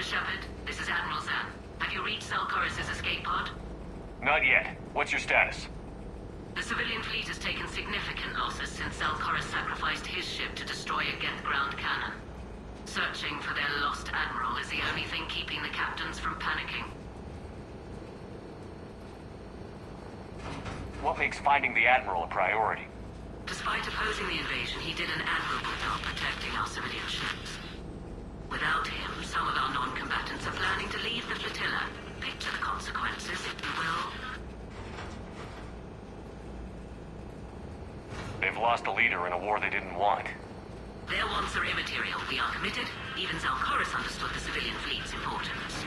Shepard, this is Admiral Zan. Have you reached Zelkoris' escape pod? Not yet. What's your status? The civilian fleet has taken significant losses since Zelkoris sacrificed his ship to destroy a Geth ground cannon. Searching for their lost admiral is the only thing keeping the captains from panicking. What makes finding the admiral a priority? Despite opposing the invasion, he did an admirable job protecting our civilian ships. Without him, some of our non-combatants are planning to leave the flotilla. Picture the consequences, if you will. They've lost a leader in a war they didn't want. Their wants are immaterial. We are committed. Even Zelkoris understood the civilian fleet's importance.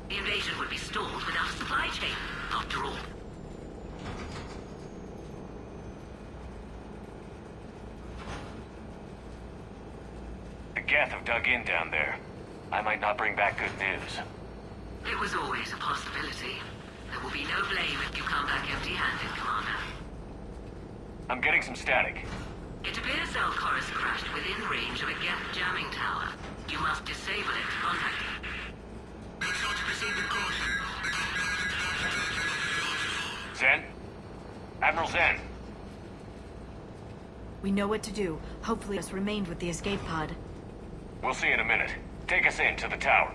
The invasion would be stalled without a supply chain, after all. The Geth have dug in down there. I might not bring back good news. It was always a possibility. There will be no blame if you come back empty-handed, Commander. I'm getting some static. It appears Zelkoris crashed within range of a Geth jamming tower. You must disable it to contact him. Make sure to proceed with caution. Zen? Admiral Zen? We know what to do. Hopefully us remained with the escape pod. We'll see in a minute. Take us in to the tower.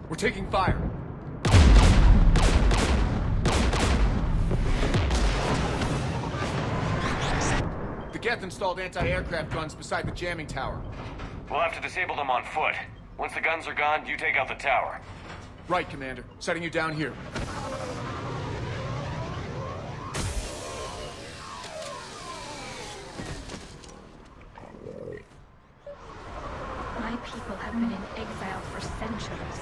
We're taking fire. The Geth installed anti-aircraft guns beside the jamming tower. We'll have to disable them on foot. Once the guns are gone, you take out the tower. Right, Commander. Setting you down here. My people have been in exile for centuries.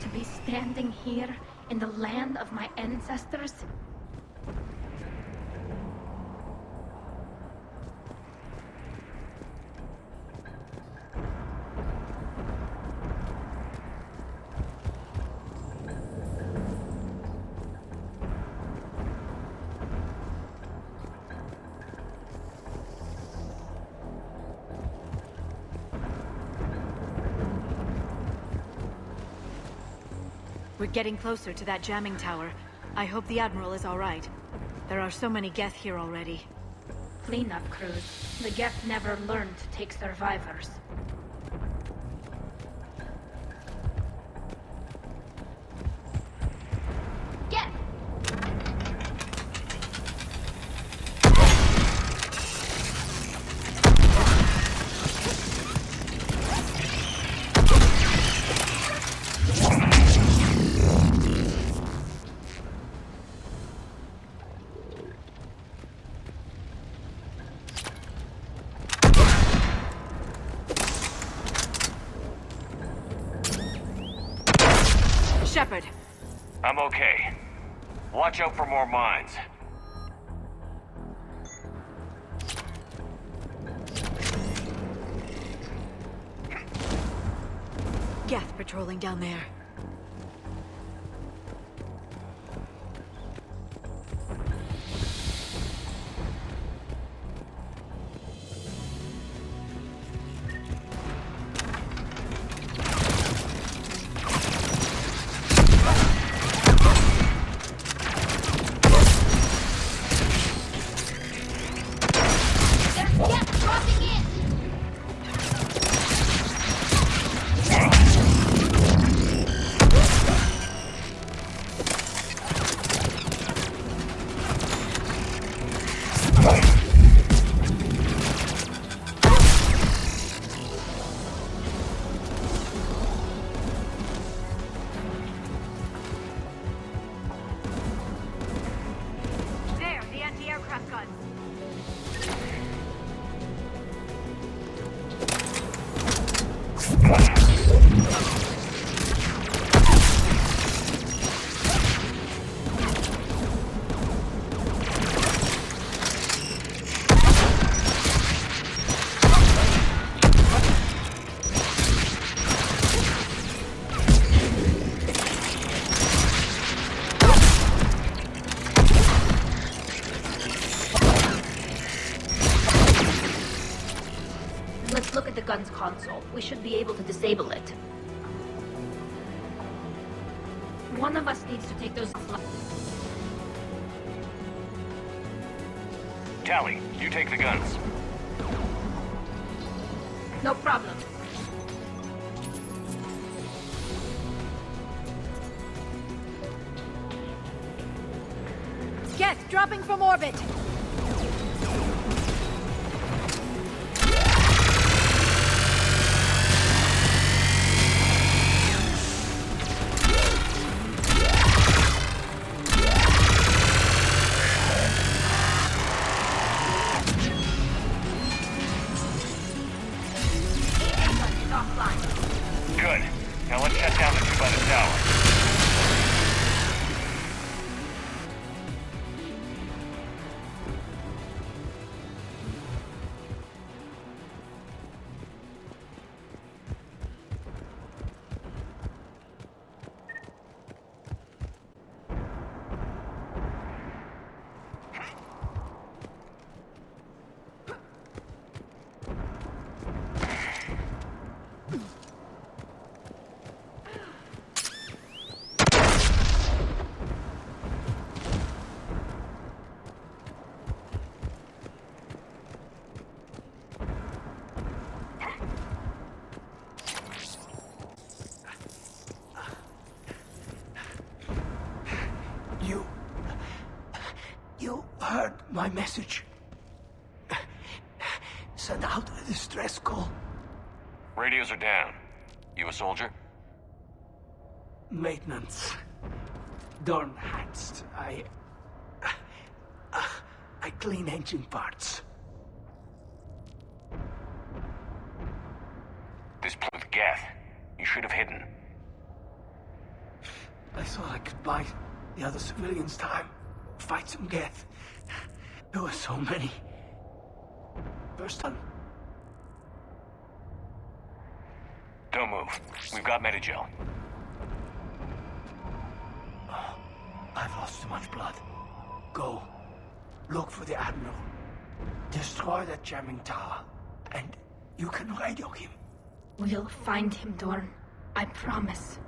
To be standing here in the land of my ancestors? We're getting closer to that jamming tower. I hope the Admiral is alright. There are so many Geth here already. Cleanup crews. The Geth never learned to take survivors. Get! Shepard! I'm okay. Watch out for more mines. Geth patrolling down there. There, the anti-aircraft guns. Let's look at the gun's console. We should be able to disable it. One of us needs to take those... Tally, you take the guns. No problem. Geth dropping from orbit! Good. Now let's shut down the two by the tower. You heard my message. Send out a distress call. Radios are down. You a soldier? Maintenance. Dorn Hatst. I clean engine parts. This place with Geth. You should have hidden. I thought I could buy the other civilians time. Fight some Geth. There were so many. First time. Don't move. We've got Medigel. I've lost too much blood. Go. Look for the Admiral. Destroy that jamming tower. And you can radio him. We'll find him, Dorn. I promise.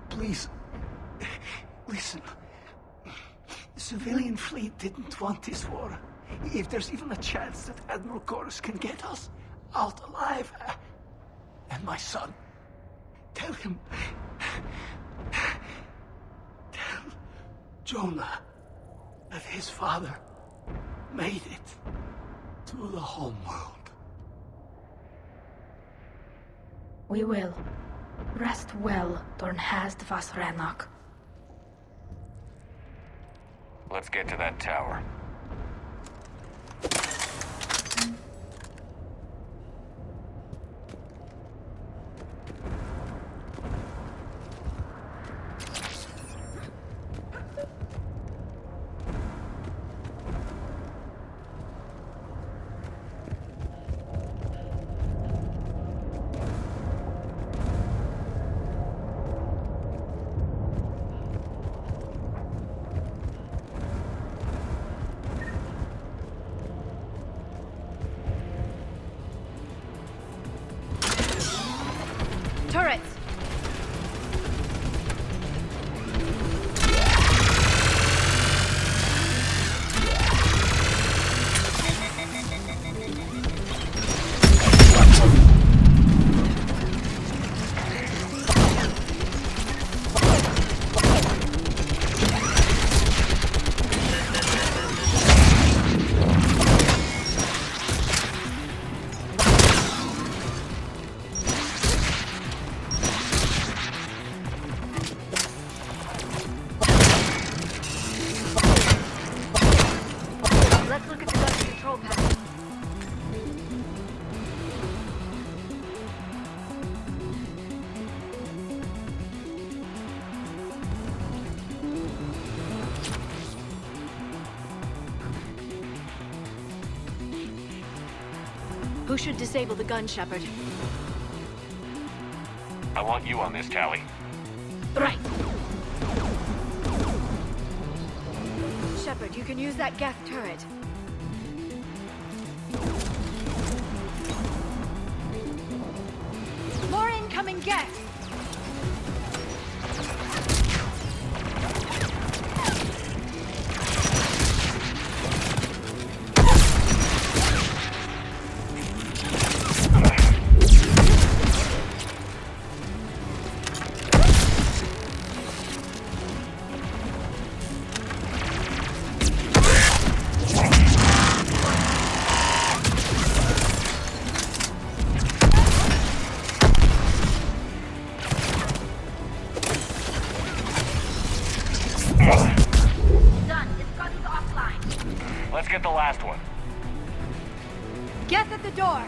Please. Listen. The civilian fleet didn't want this war. If there's even a chance that Admiral Chorus can get us out alive, and my son, tell him, tell Jonah that his father made it to the homeworld. We will. Rest well, Dornhast Vasranok. Let's get to that tower. Turrets! Let's look at the gun control panel. Who should disable the gun, Shepard? I want you on this, Tally. Right. Shepard, you can use that Geth turret. More incoming Geth! Done. This gun is offline. Let's get the last one. Geth at the door!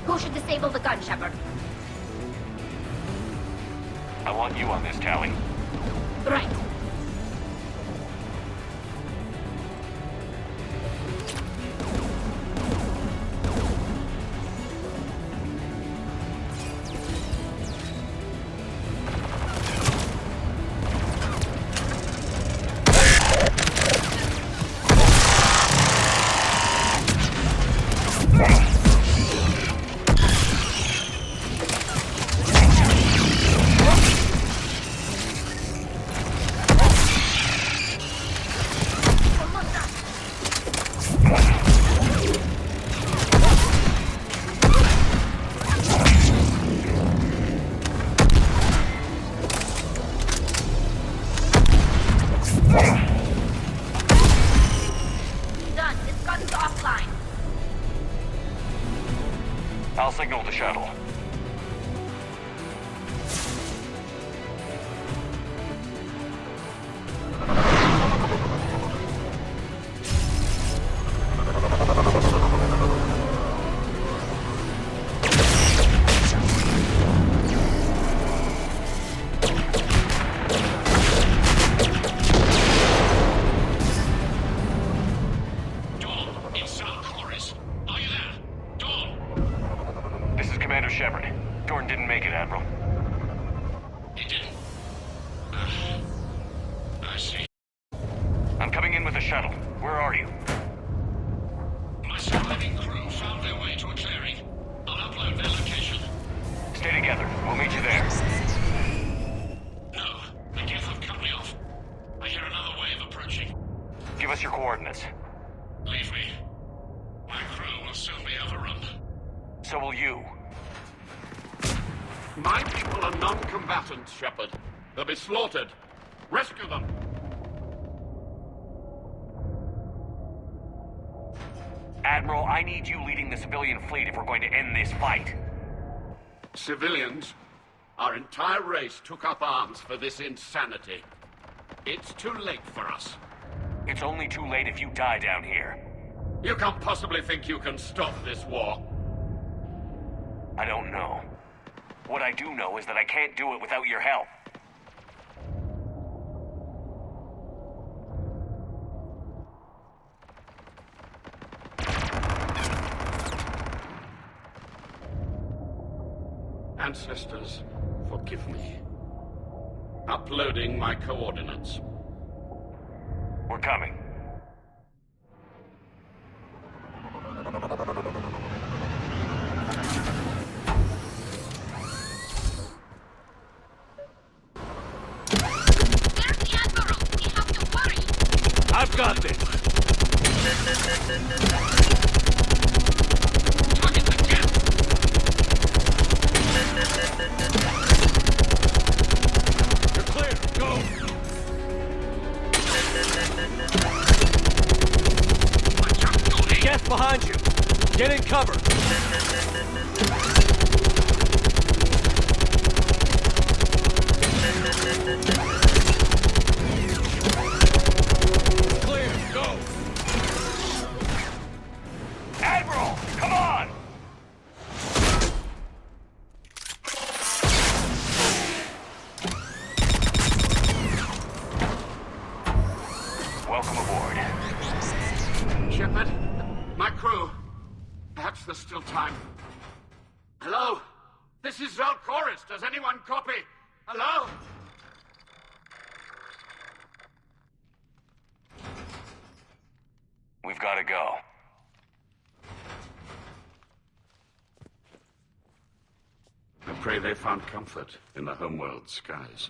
Who should disable the gun, Shepard? I want you on this, Tally. Right. shuttle. Where are you? My surviving crew found their way to a clearing. I'll upload their location. Stay together. We'll meet you there. No, the Geth have cut me off. I hear another wave approaching. Give us your coordinates. Leave me. My crew will soon be overrun. So will you. My people are non-combatants, Shepard. They'll be slaughtered. Rescue them! Admiral, I need you leading the civilian fleet if we're going to end this fight. Civilians, our entire race took up arms for this insanity. It's too late for us. It's only too late if you die down here. You can't possibly think you can stop this war. I don't know. What I do know is that I can't do it without your help. Ancestors, forgive me. Uploading my coordinates. We're coming. Where's the Admiral? We have to worry! I've got this! Target the Geth! You're clear! Go! Geth behind you! Get in cover! Clear! Go! Admiral! Come on! Welcome aboard. Shepard, my crew. Perhaps there's still time. Hello? This is Zal'Koris. Does anyone copy? Hello? We've got to go. I pray they found comfort in the homeworld skies.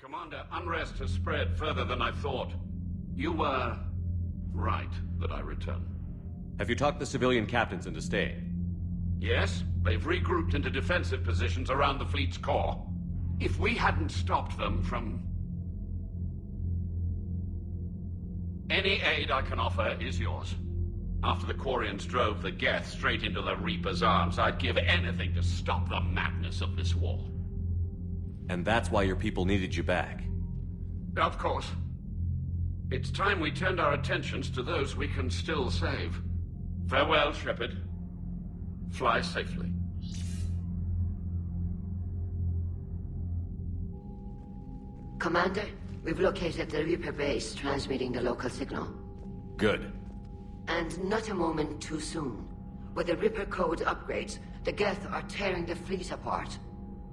Commander, unrest has spread further than I thought. You were right that I return. Have you talked the civilian captains into staying? Yes, they've regrouped into defensive positions around the fleet's core. If we hadn't stopped them from... Any aid I can offer is yours. After the Quarians drove the Geth straight into the Reaper's arms, I'd give anything to stop the madness of this war. And that's why your people needed you back. Of course. It's time we turned our attentions to those we can still save. Farewell, Shepard. Fly safely. Commander, we've located the Reaper base transmitting the local signal. Good. And not a moment too soon. With the Reaper code upgrades, the Geth are tearing the fleet apart.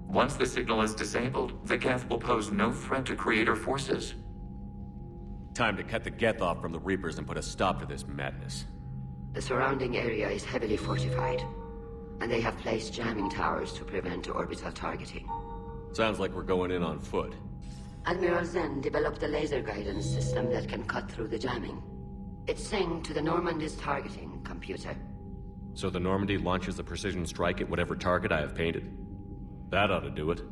Once the signal is disabled, the Geth will pose no threat to Creator forces. Time to cut the Geth off from the Reapers and put a stop to this madness. The surrounding area is heavily fortified, and they have placed jamming towers to prevent orbital targeting. Sounds like we're going in on foot. Admiral Zen developed a laser guidance system that can cut through the jamming. It's synced to the Normandy's targeting computer. So the Normandy launches a precision strike at whatever target I have painted? That ought to do it.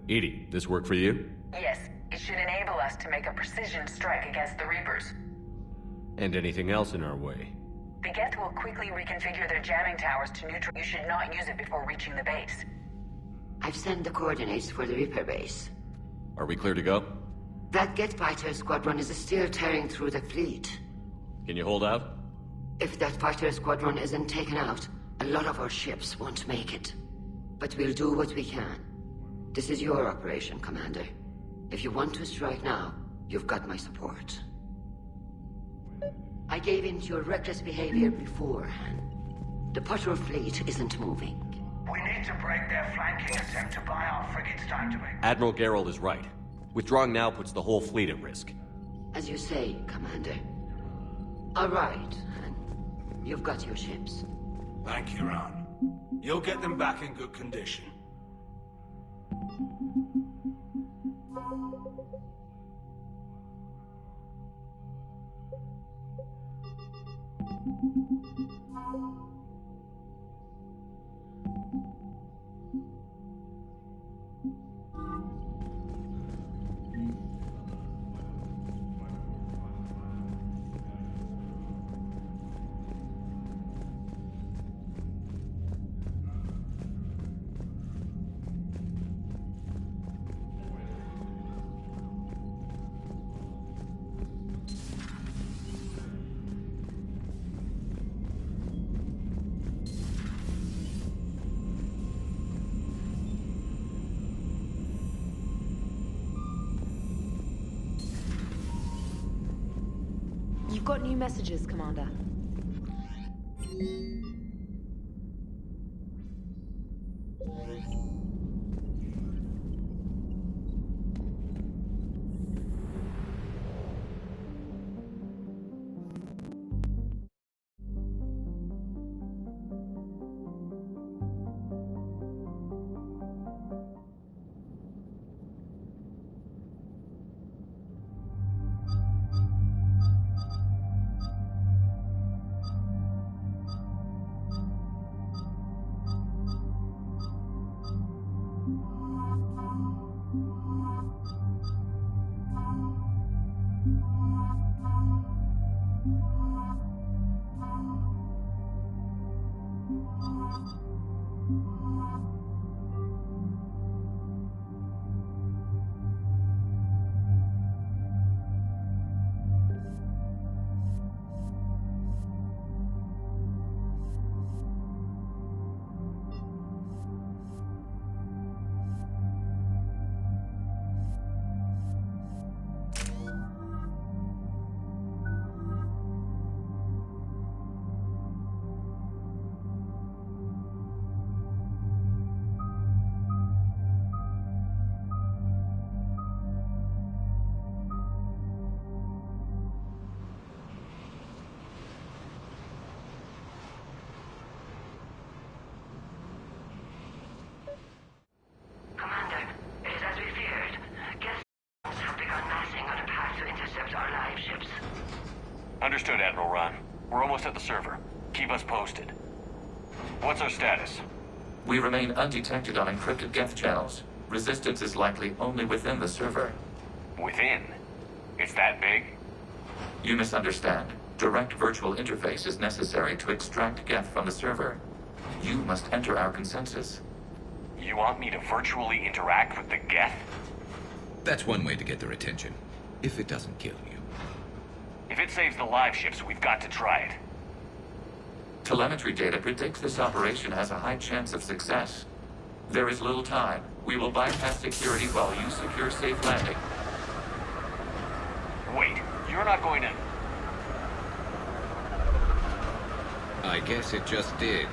EDI, this work for you? Yes, it should enable us to make a precision strike against the Reapers. And anything else in our way? The Geth will quickly reconfigure their jamming towers to neutral. You should not use it before reaching the base. I've sent the coordinates for the Reaper base. Are we clear to go? That Geth fighter squadron is still tearing through the fleet. Can you hold out? If that fighter squadron isn't taken out, a lot of our ships won't make it. But we'll do what we can. This is your operation, Commander. If you want to strike now, you've got my support. I gave in to your reckless behavior beforehand. The Potter fleet isn't moving. We need to break their flanking attempt to buy our frigates time to make... Admiral Geralt is right. Withdrawing now puts the whole fleet at risk. As you say, Commander. All right. You've got your ships. Thank you, Ron. You'll get them back in good condition. You've got new messages, Commander. Understood, Admiral Ron. We're almost at the server. Keep us posted. What's our status? We remain undetected on encrypted Geth channels. Resistance is likely only within the server. Within? It's that big? You misunderstand. Direct virtual interface is necessary to extract Geth from the server. You must enter our consensus. You want me to virtually interact with the Geth? That's one way to get their attention, if it doesn't kill you. If it saves the live ships, we've got to try it. Telemetry data predicts this operation has a high chance of success. There is little time. We will bypass security while you secure safe landing. Wait, you're not going to... I guess it just did.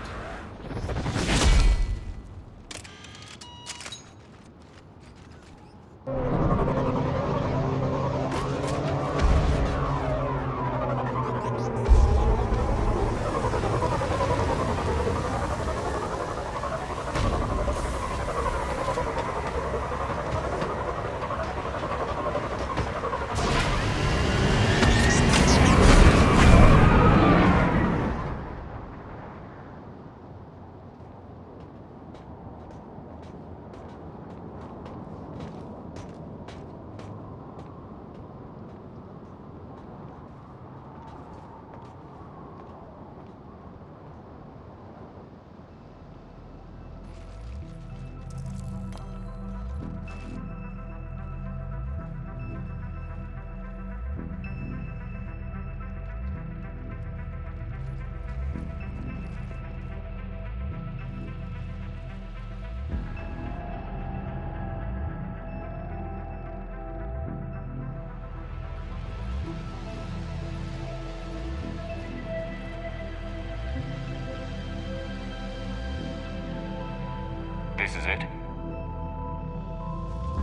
This is it?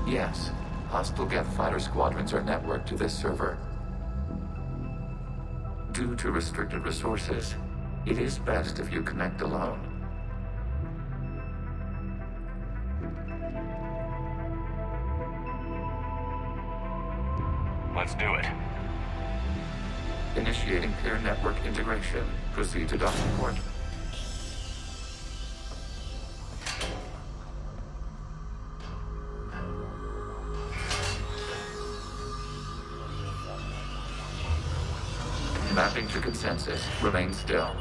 Yes. Hostile Geth fighter squadrons are networked to this server. Due to restricted resources, it is best if you connect alone. Let's do it. Initiating peer network integration. Proceed to docking port. Mapping to consensus. Remain still.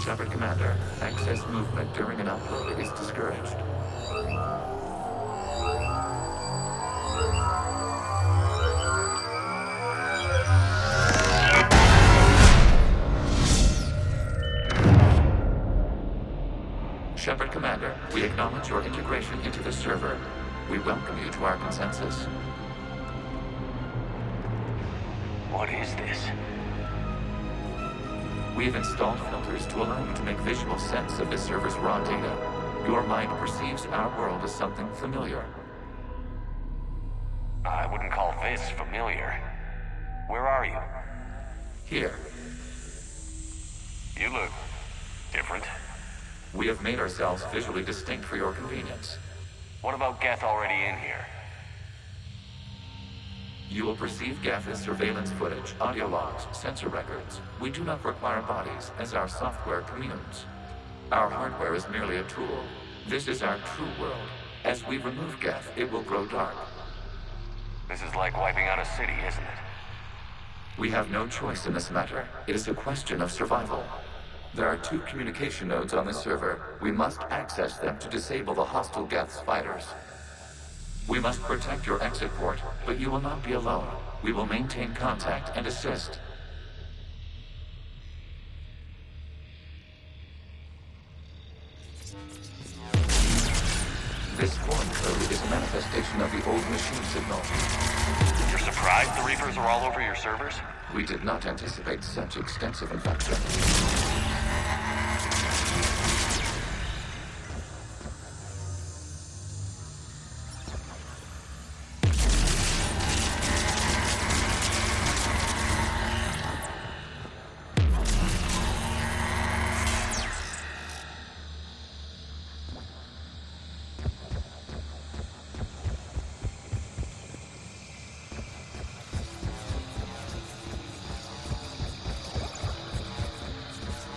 Shepard Commander, access movement during an upload is discouraged. Shepard Commander, we acknowledge your integration into the server. We welcome you to our consensus. What is this? We've installed filters to allow you to make visual sense of the server's raw data. Your mind perceives our world as something familiar. I wouldn't call this familiar. Where are you? Here. You look different. We have made ourselves visually distinct for your convenience. What about Geth already in here? You will perceive Geth as surveillance footage, audio logs, sensor records. We do not require bodies, as our software communes. Our hardware is merely a tool. This is our true world. As we remove Geth, it will grow dark. This is like wiping out a city, isn't it? We have no choice in this matter. It is a question of survival. There are 2 communication nodes on the server. We must access them to disable the hostile Geth's fighters. We must protect your exit port, but you will not be alone. We will maintain contact and assist. This foreign code is a manifestation of the old machine signal. You're surprised the Reapers are all over your servers? We did not anticipate such extensive infection.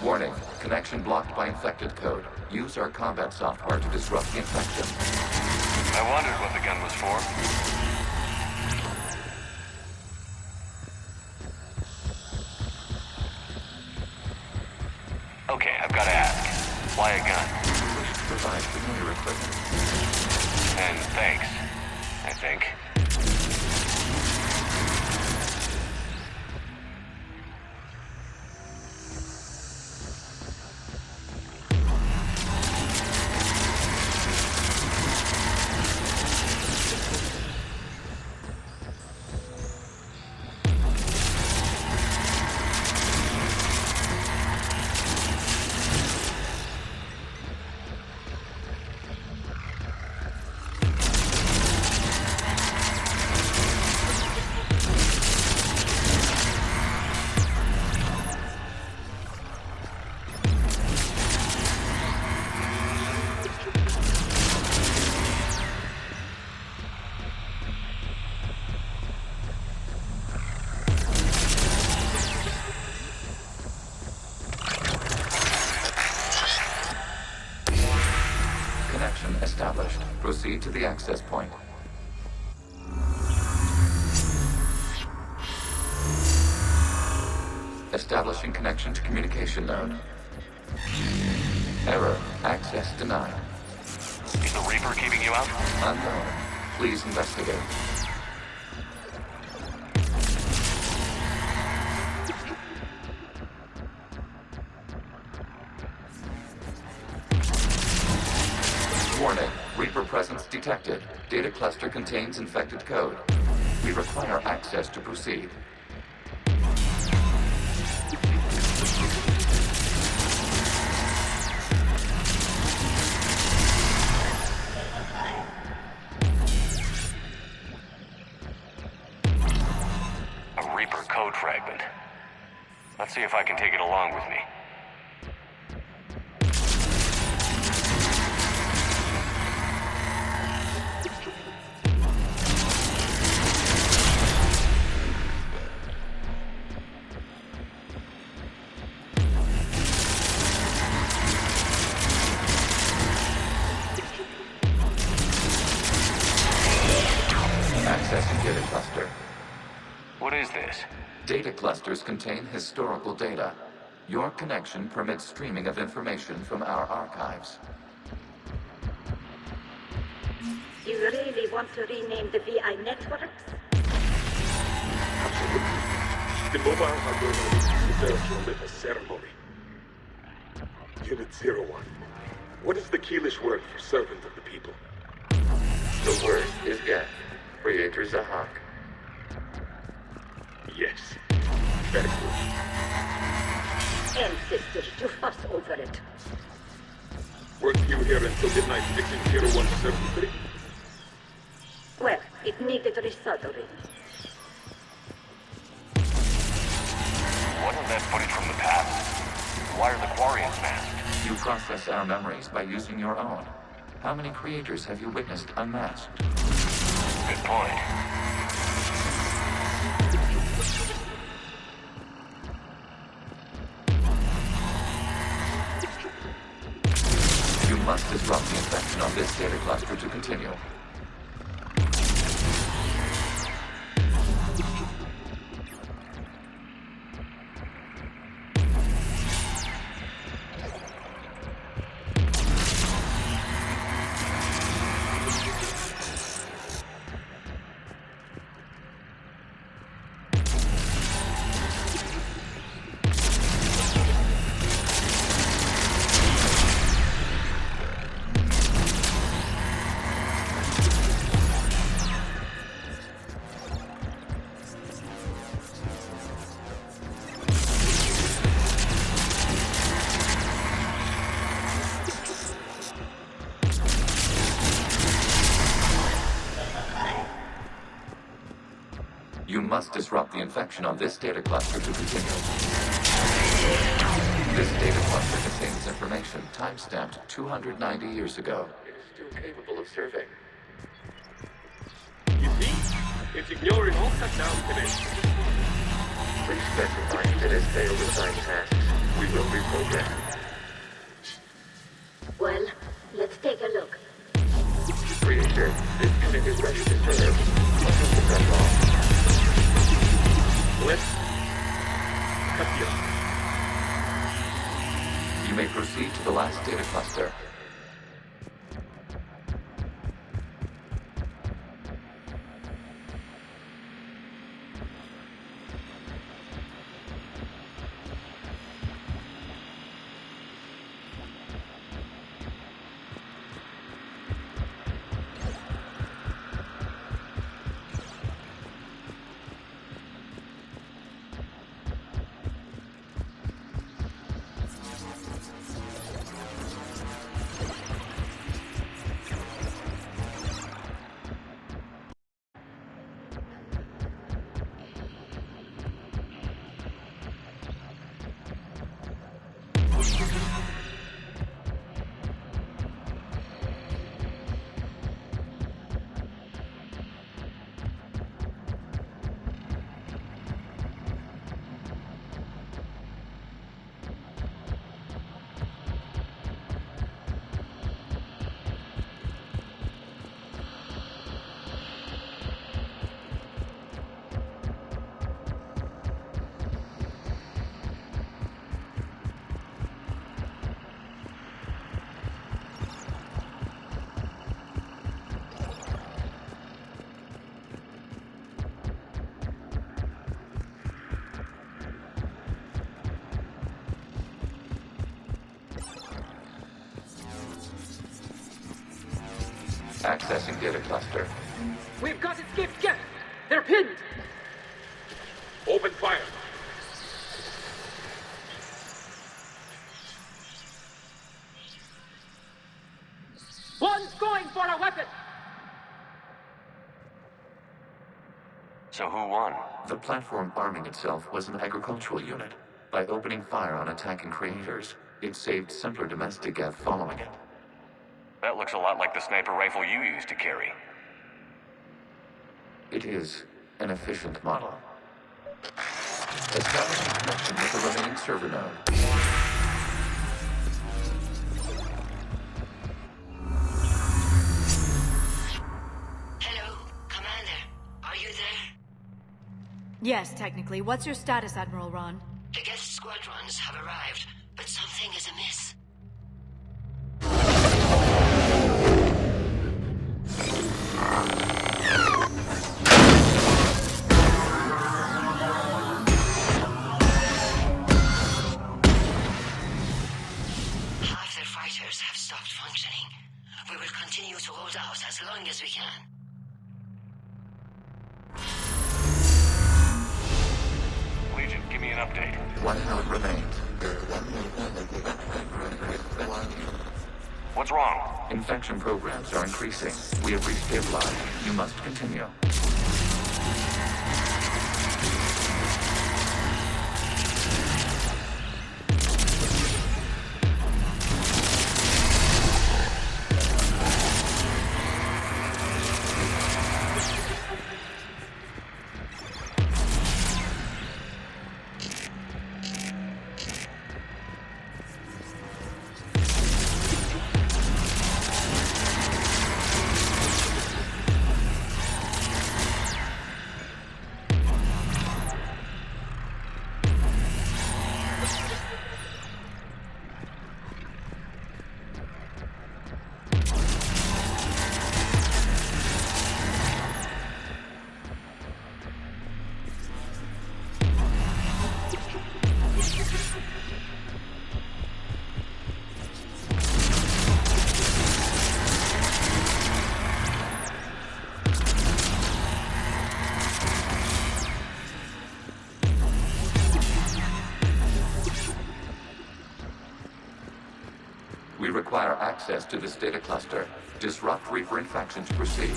Warning, connection blocked by infected code. Use our combat software to disrupt the infection. I wondered what the gun was for. Okay, I've got to ask. Why a gun? We wish to provide familiar equipment. And thanks, I think. Established. Proceed to the access point. Establishing connection to communication node. Error. Access denied. Is the Reaper keeping you out? Unknown. Please investigate. Warning. Reaper presence detected. Data cluster contains infected code. We require access to proceed. See if I can take it along with me. Accessing data cluster. What is this? Data clusters contain historical data. Your connection permits streaming of information from our archives. You really want to rename the VI networks? The mobile hardware is prepared to omit a ceremony. Unit 01. What is the Keelish word for servant of the people? The word is Geth, Creator Zahak. Yes. Very good. Ancestors, you fuss over it. Weren't you here until midnight fixing 0173? Well, it needed resoldering. Wasn't that footage from the past? Why are the Quarians masked? You process our memories by using your own. How many creators have you witnessed unmasked? Good point. You must disrupt the infection on this data cluster to continue. You must disrupt the infection on this data cluster to continue. This data cluster contains information time-stamped 290 years ago. It is still capable of serving. You see? It's ignoring all cut-down connections. Please specify if it has failed assigned tasks. We will reprogram. Well, let's take a look. Creator, this unit is ready to serve. 100% off. Let's cut you off. You may proceed to the last data cluster. Accessing data cluster. We've got escaped Geth! They're pinned! Open fire. One's going for a weapon! So who won? The platform arming itself was an agricultural unit, By opening fire on attacking creators, it saved simpler domestic Geth following it. That looks a lot like the sniper rifle you used to carry. It is an efficient model. Establishing connection with the remaining server node. Hello, Commander. Are you there? Yes, technically. What's your status, Admiral Ron? The Geth squadrons have arrived, but something is amiss. Half their fighters have stopped functioning. We will continue to hold out as long as we can. Legion, give me an update. One node remains. What's wrong? Infection programs are increasing. We have restabilized. You must continue. We require access to this data cluster. Disrupt Reaper infection to proceed.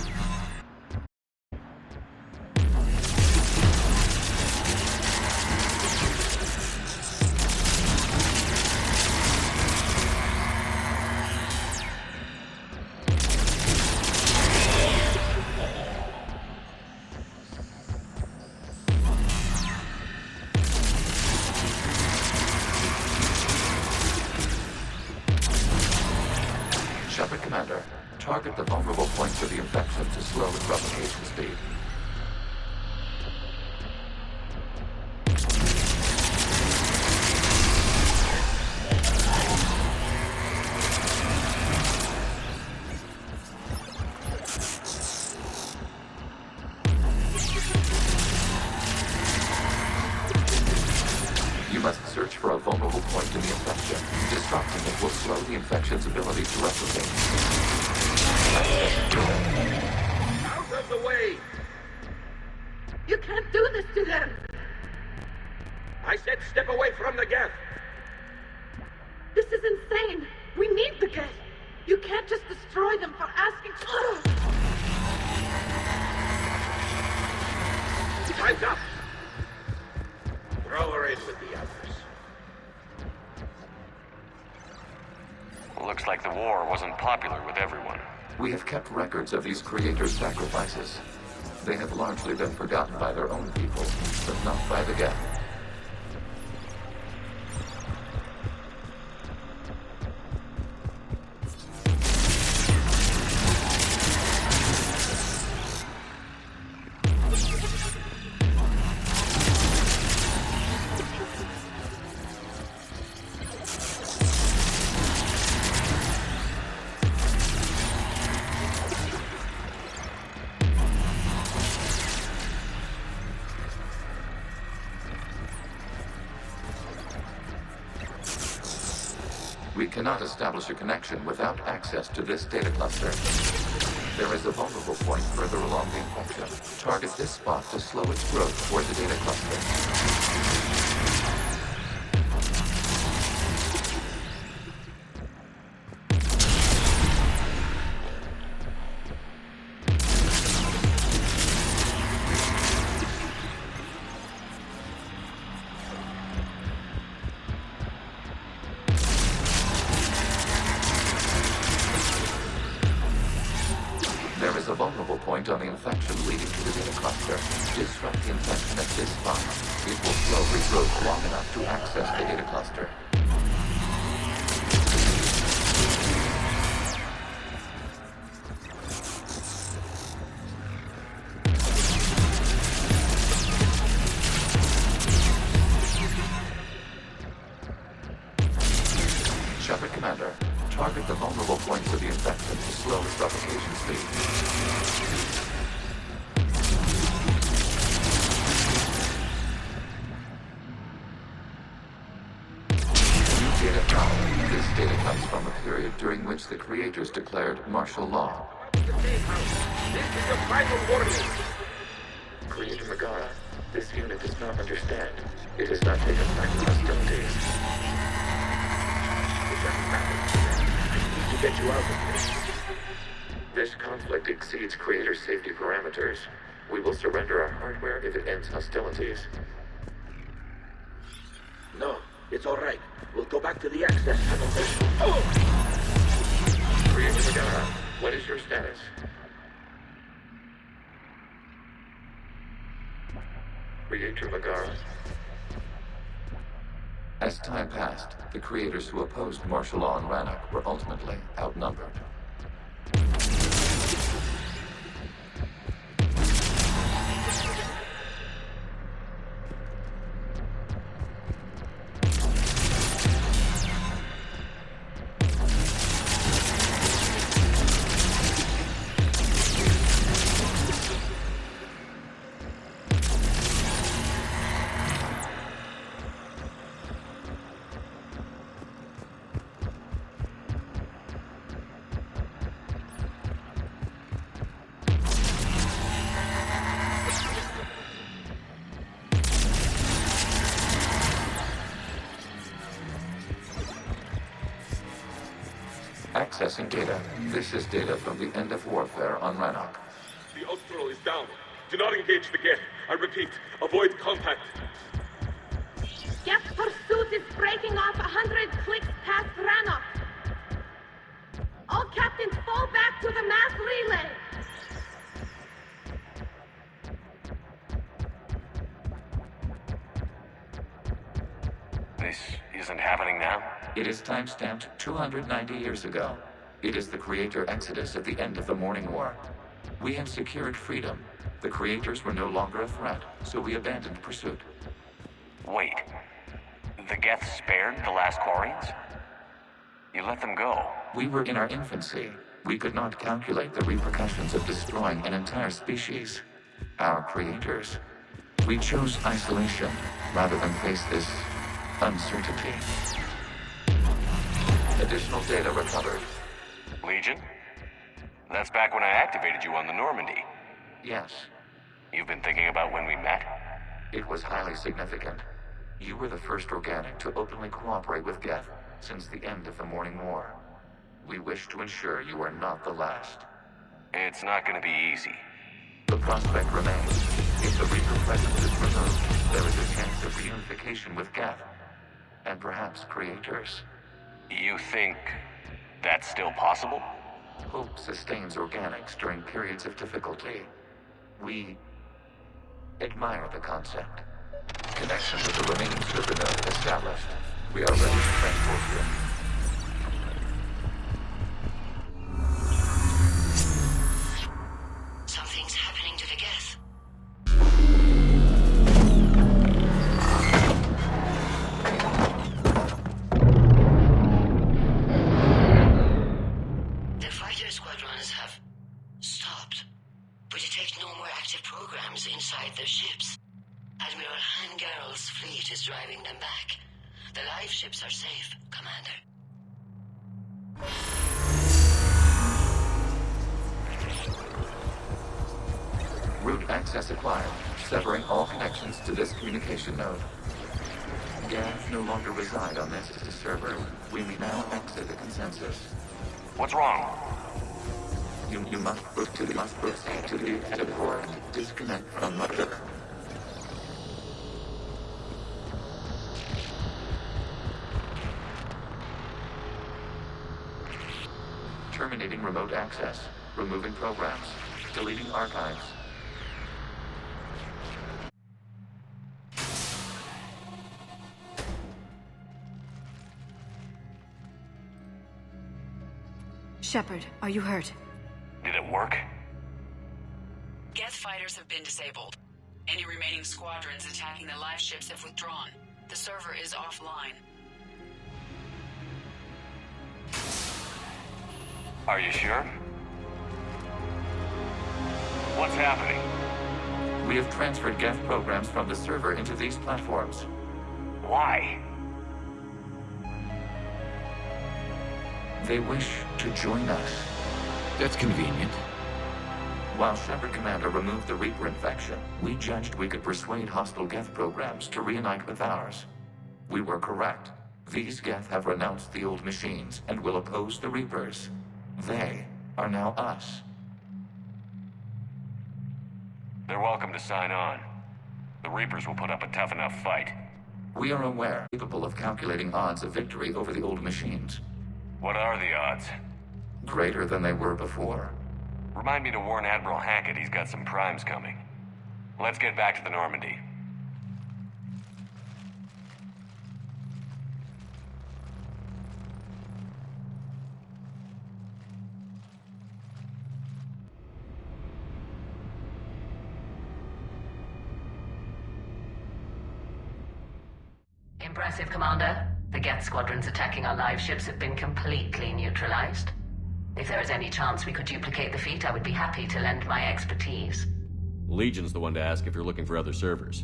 Shepard Commander, target the vulnerable points of the infection to slow its replication speed. You must search for a vulnerable point in the infection. Disrupting it will slow the infection's ability to replicate. Out of the way! You can't do this to them! I said step away from the Geth! This is insane! We need the Geth! You can't just destroy them for asking... Time's up! Throw her in with the others. Looks like the war wasn't popular with everyone. We have kept records of these creators' sacrifices. They have largely been forgotten by their own people, but not by the Geth. We cannot establish a connection without access to this data cluster. There is a vulnerable point further along the infection. Target this spot to slow its growth toward the data cluster. vulnerable point on the infection leading to the data cluster. Disrupt the infection at this spot. It will slow regrowth long enough to access the data cluster. Shepard Commander, target the vulnerable points of the infection to slow its replication speed. New data found. This data comes from a period during which the creators declared martial law. This is the final warning. Creator Megara, this unit does not understand. It has not taken back the hostilities. To get you out of this. This conflict exceeds Creator safety parameters. We will surrender our hardware if it ends hostilities. No, it's all right. We'll go back to the access tunnel. Oh! Creator Megara, what is your status? Creator Megara? As time passed, the creators who opposed martial law in Rannoch were ultimately outnumbered. Accessing data. This is data from the end of warfare on Rannoch. The Austral is down. Do not engage the Geth. I repeat, avoid contact. Geth pursuit is breaking off 100 clicks past Rannoch. All captains fall back to the mass relay. This isn't happening now? It is timestamped 290 years ago. It is the Creator Exodus at the end of the Morning War. We had secured freedom. The Creators were no longer a threat, so we abandoned pursuit. Wait. The Geth spared the last Quarians? You let them go? We were in our infancy. We could not calculate the repercussions of destroying an entire species. Our creators. We chose isolation rather than face this uncertainty. Additional data recovered. Legion? That's back when I activated you on the Normandy. Yes. You've been thinking about when we met? It was highly significant. You were the first organic to openly cooperate with Geth since the end of the Morning War. We wish to ensure you are not the last. It's not going to be easy. The prospect remains. If the Reaper presence is removed, there is a chance of reunification with Geth. And perhaps creators. You think that's still possible? Hope sustains organics during periods of difficulty. We admire the concept. Connection with the remaining server node established. We are ready to transport you. Something's happening to the Geth. The fighter squadrons have stopped, but detect no more active programs inside their ships. Admiral Hangarl's fleet is driving them back. The live ships are safe, Commander. Route access acquired, severing all connections to this communication node. Geth no longer reside on this server. We may now exit the consensus. What's wrong? You must proceed to the exit port. Disconnect from mother. Terminating remote access. Removing programs. Deleting archives. Shepard, are you hurt? Did it work? Geth fighters have been disabled. Any remaining squadrons attacking the live ships have withdrawn. The server is offline. Are you sure? What's happening? We have transferred Geth programs from the server into these platforms. Why? They wish to join us. That's convenient. While Shepard Commander removed the Reaper infection, we judged we could persuade hostile Geth programs to reunite with ours. We were correct. These Geth have renounced the old machines and will oppose the Reapers. They are now us. They're welcome to sign on. The Reapers will put up a tough enough fight. We are aware, capable of calculating odds of victory over the old machines. What are the odds? Greater than they were before. Remind me to warn Admiral Hackett he's got some primes coming. Let's get back to the Normandy. Impressive, Commander. The Geth squadrons attacking our live ships have been completely neutralized. If there is any chance we could duplicate the feat, I would be happy to lend my expertise. Legion's the one to ask if you're looking for other servers.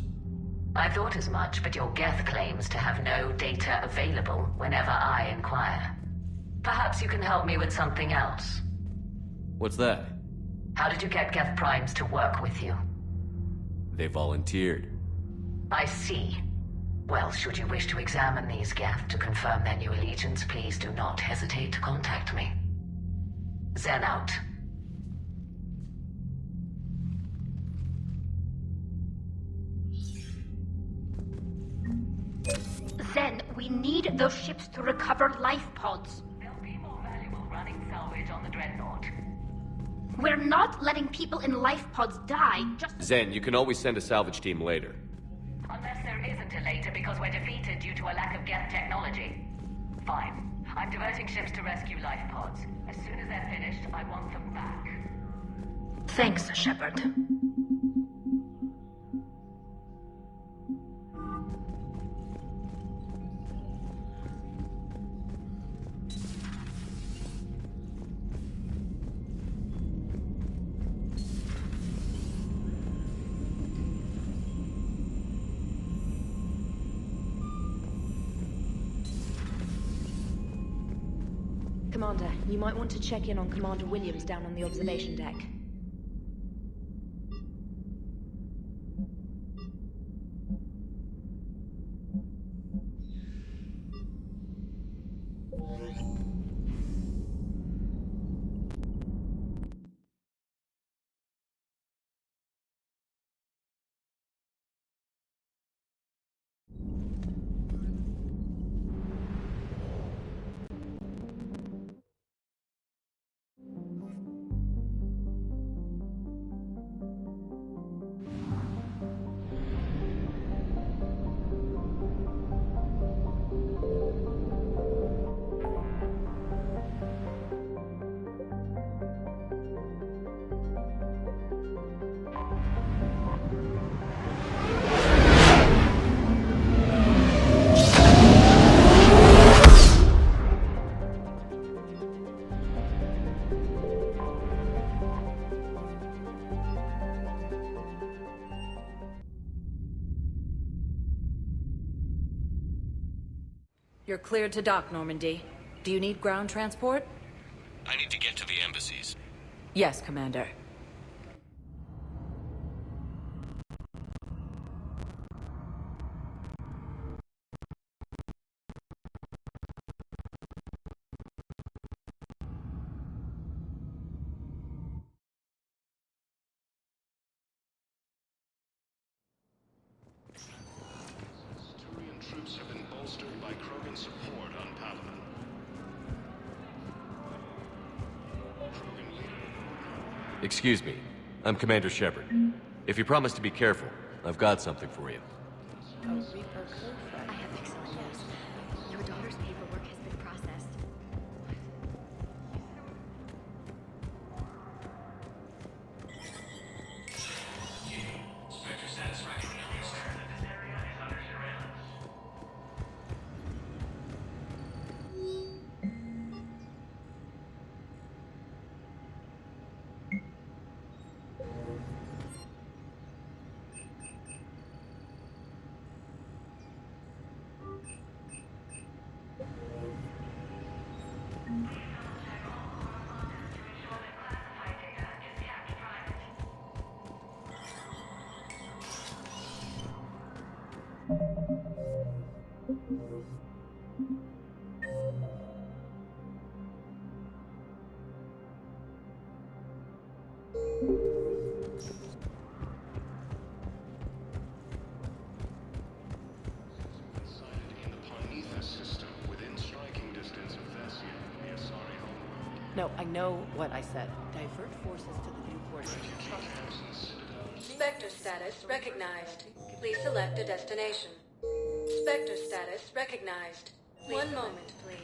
I thought as much, but your Geth claims to have no data available whenever I inquire. Perhaps you can help me with something else. What's that? How did you get Geth primes to work with you? They volunteered. I see. Well, should you wish to examine these Geth to confirm their new allegiance, please do not hesitate to contact me. Zen out. Zen, we need those ships to recover life pods. They'll be more valuable running salvage on the Dreadnought. We're not letting people in life pods die, just... Zen, you can always send a salvage team later. Unless there isn't a later because we're defeated due to a lack of Geth technology. Fine. I'm diverting ships to rescue life pods. As soon as they're finished, I want them back. Thanks, Shepard. Commander, you might want to check in on Commander Williams down on the observation deck. You're cleared to dock, Normandy. Do you need ground transport? I need to get to the embassies. Yes, Commander. Troops have been bolstered by Krogan support on Palaven. Excuse me. I'm Commander Shepard. If you promise to be careful, I've got something for you. I have excellent news. Your daughter's paperwork has been processed. Spectre status recognized. This area is under surveillance. No, I know what I said. Divert forces to the new coordinates. Spectre status recognized. Please select a destination. Spectre status recognized. One moment, please.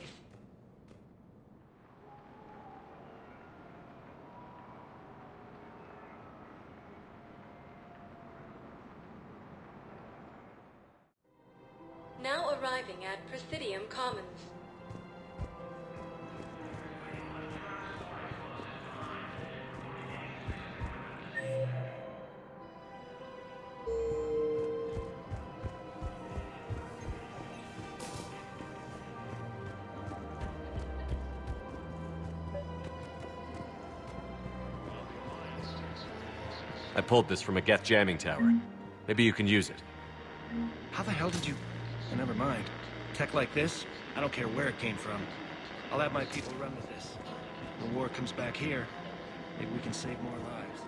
Now arriving at Presidium Commons. I pulled this from a Geth jamming tower. Maybe you can use it. How the hell did you... Oh, never mind. Tech like this, I don't care where it came from. I'll have my people run with this. When war comes back here, maybe we can save more lives.